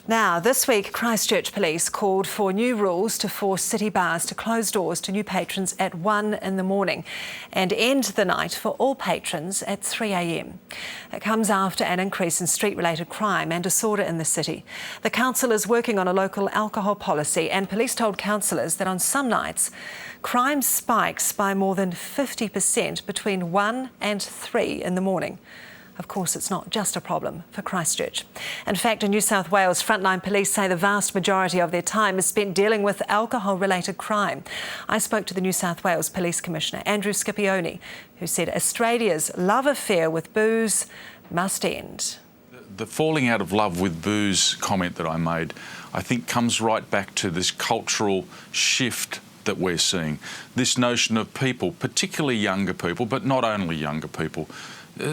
Now, this week, Christchurch Police called for new rules to force city bars to close doors to new patrons at 1 in the morning and end the night for all patrons at 3 a.m. It comes after an increase in street-related crime and disorder in the city. The council is working on a local alcohol policy, and police told councillors that on some nights, crime spikes by more than 50% between 1 and 3 in the morning. Of course, it's not just a problem for Christchurch. In fact, in New South Wales, frontline police say the vast majority of their time is spent dealing with alcohol-related crime. I spoke to the New South Wales Police Commissioner, Scipione, who said Australia's love affair with booze must end. The falling out of love with booze comment that I made, I think comes right back to this cultural shift that we're seeing. This notion of people, particularly younger people, but not only younger people,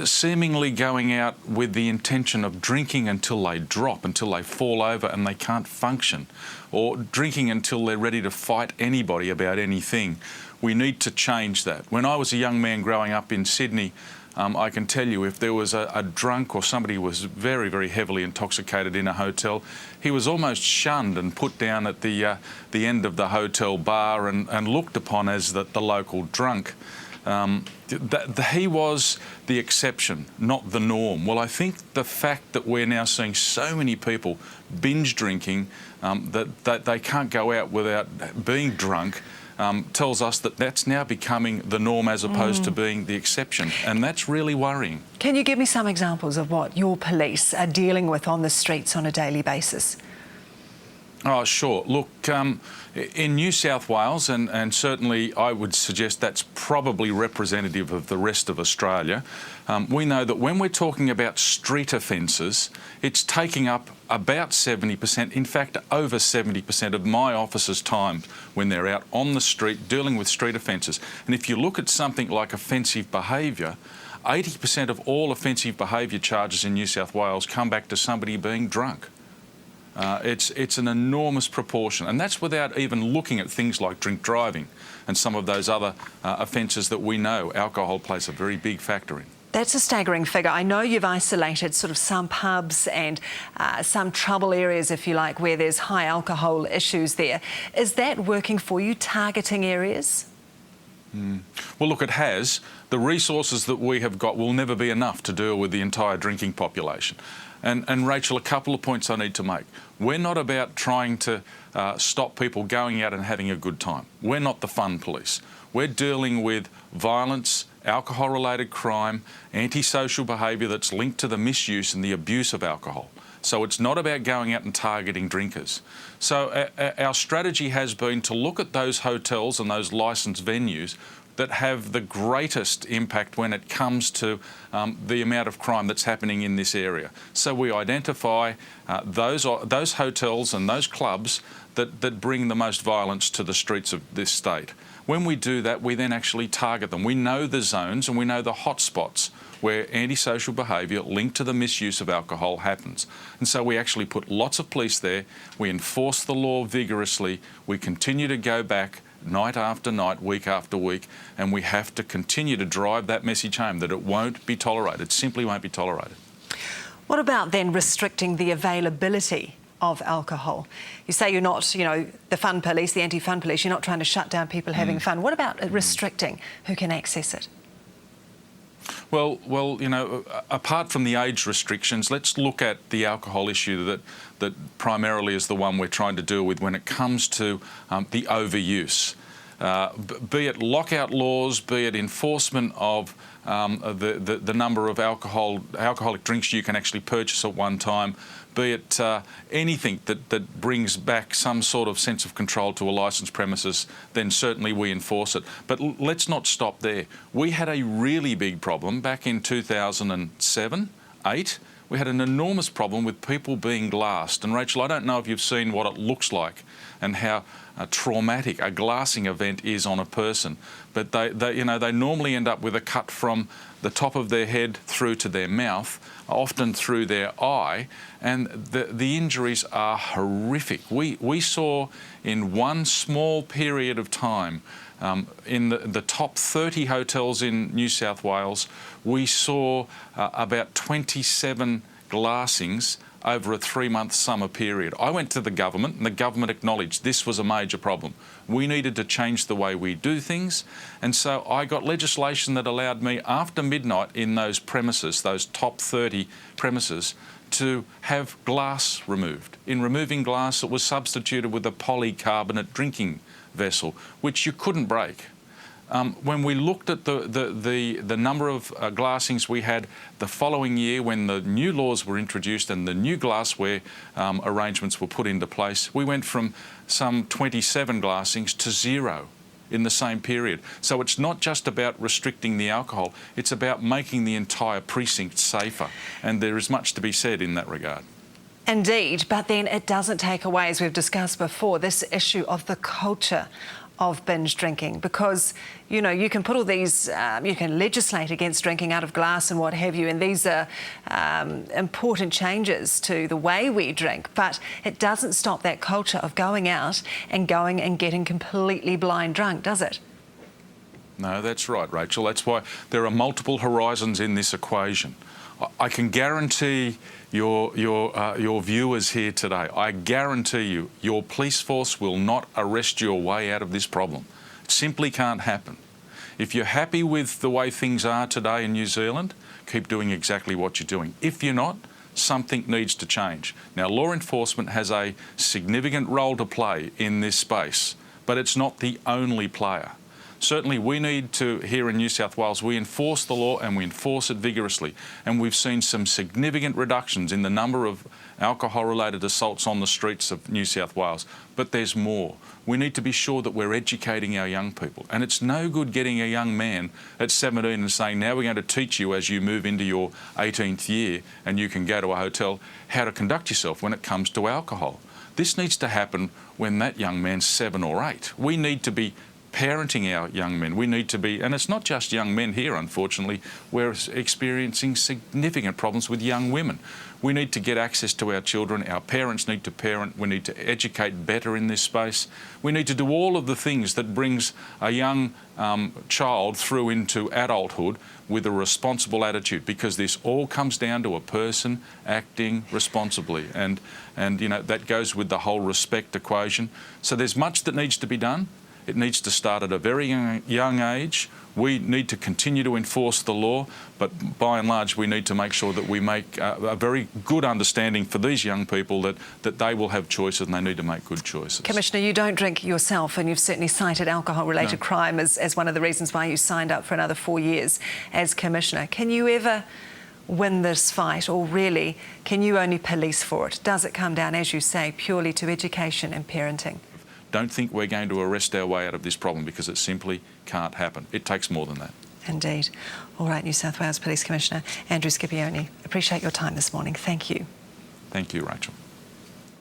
seemingly going out with the intention of drinking until they drop, until they fall over and they can't function, or drinking until they're ready to fight anybody about anything. We need to change that. When I was a young man growing up in Sydney, I can tell you if there was a drunk or somebody was very, very heavily intoxicated in a hotel, he was almost shunned and put down at the end of the hotel bar and looked upon as the local drunk. He was the exception, not the norm. Well, I think the fact that we're now seeing so many people binge drinking, that they can't go out without being drunk, tells us that that's now becoming the norm as opposed to being the exception, and that's really worrying. Can you give me some examples of what your police are dealing with on the streets on a daily basis? Oh, sure. Look, in New South Wales, and certainly I would suggest that's probably representative of the rest of Australia, we know that when we're talking about street offences, it's taking up about 70%, in fact over 70% of my officers' time when they're out on the street dealing with street offences. And if you look at something like offensive behaviour, 80% of all offensive behaviour charges in New South Wales come back to somebody being drunk. It's an enormous proportion, and that's without even looking at things like drink driving and some of those other offences that we know alcohol plays a very big factor in. That's a staggering figure. I know you've isolated sort of some pubs and some trouble areas, if you like, where there's high alcohol issues there. Is that working for you, targeting areas? Well, look, it has. The resources that we have got will never be enough to deal with the entire drinking population. And Rachel, a couple of points I need to make. We're not about trying to stop people going out and having a good time. We're not the fun police. We're dealing with violence, alcohol-related crime, antisocial behaviour that's linked to the misuse and the abuse of alcohol. So it's not about going out and targeting drinkers. So our strategy has been to look at those hotels and those licensed venues that have the greatest impact when it comes to the amount of crime that's happening in this area. So we identify those hotels and those clubs that bring the most violence to the streets of this state. When we do that, we then actually target them. We know the zones and we know the hot spots where antisocial behaviour linked to the misuse of alcohol happens. And so we actually put lots of police there, we enforce the law vigorously, we continue to go back night after night, week after week, and we have to continue to drive that message home that it won't be tolerated. It simply won't be tolerated. What about then restricting the availability of alcohol? You say you're not, the fun police, the anti-fun police, you're not trying to shut down people having fun. What about restricting who can access it? Well, apart from the age restrictions, let's look at the alcohol issue that primarily is the one we're trying to deal with when it comes to the overuse. Be it lockout laws, be it enforcement of the number of alcoholic drinks you can actually purchase at one time, be it anything that brings back some sort of sense of control to a licensed premises, then certainly we enforce it. But let's not stop there. We had a really big problem back in 2007, 8. We had an enormous problem with people being glassed. And Rachel, I don't know if you've seen what it looks like and how traumatic a glassing event is on a person, but they normally end up with a cut from the top of their head through to their mouth, often through their eye, and the injuries are horrific. We saw in one small period of time, in the top 30 hotels in New South Wales, we saw about 27 glassings over a 3-month summer period. I went to the government and the government acknowledged this was a major problem. We needed to change the way we do things, and so I got legislation that allowed me after midnight in those premises, those top 30 premises, to have glass removed. In removing glass, it was substituted with a polycarbonate drinking vessel, which you couldn't break. When we looked at the number of glassings we had the following year when the new laws were introduced and the new glassware arrangements were put into place, we went from some 27 glassings to 0 in the same period. So it's not just about restricting the alcohol, it's about making the entire precinct safer, and there is much to be said in that regard. Indeed, but then it doesn't take away, as we've discussed before, this issue of the culture of binge drinking, because, you know, you can put all these, you can legislate against drinking out of glass and what have you, and these are important changes to the way we drink, but it doesn't stop that culture of going out and getting completely blind drunk, does it? No, that's right, Rachel. That's why there are multiple horizons in this equation. I can guarantee your viewers here today, I guarantee you, your police force will not arrest your way out of this problem. It simply can't happen. If you're happy with the way things are today in New Zealand, keep doing exactly what you're doing. If you're not, something needs to change. Now, law enforcement has a significant role to play in this space, but it's not the only player. Certainly we need to, here in New South Wales, we enforce the law and we enforce it vigorously. And we've seen some significant reductions in the number of alcohol-related assaults on the streets of New South Wales. But there's more. We need to be sure that we're educating our young people. And it's no good getting a young man at 17 and saying, now we're going to teach you as you move into your 18th year and you can go to a hotel, how to conduct yourself when it comes to alcohol. This needs to happen when that young man's 7 or 8. We need to be parenting our young men. We need to be, and it's not just young men here, unfortunately, we're experiencing significant problems with young women. We need to get access to our children. Our parents need to parent. We need to educate better in this space. We need to do all of the things that brings a young child through into adulthood with a responsible attitude, because this all comes down to a person acting responsibly, and you know, that goes with the whole respect equation. So there's much that needs to be done. It needs to start at a very young age. We need to continue to enforce the law, but by and large we need to make sure that we make a very good understanding for these young people that they will have choices and they need to make good choices. Commissioner, you don't drink yourself, and you've certainly cited alcohol-related crime as one of the reasons why you signed up for another 4 years as Commissioner. Can you ever win this fight, or really can you only police for it? Does it come down, as you say, purely to education and parenting? Don't think we're going to arrest our way out of this problem, because it simply can't happen. It takes more than that. Indeed. All right, New South Wales Police Commissioner Andrew Scipione, appreciate your time this morning. Thank you. Thank you, Rachel.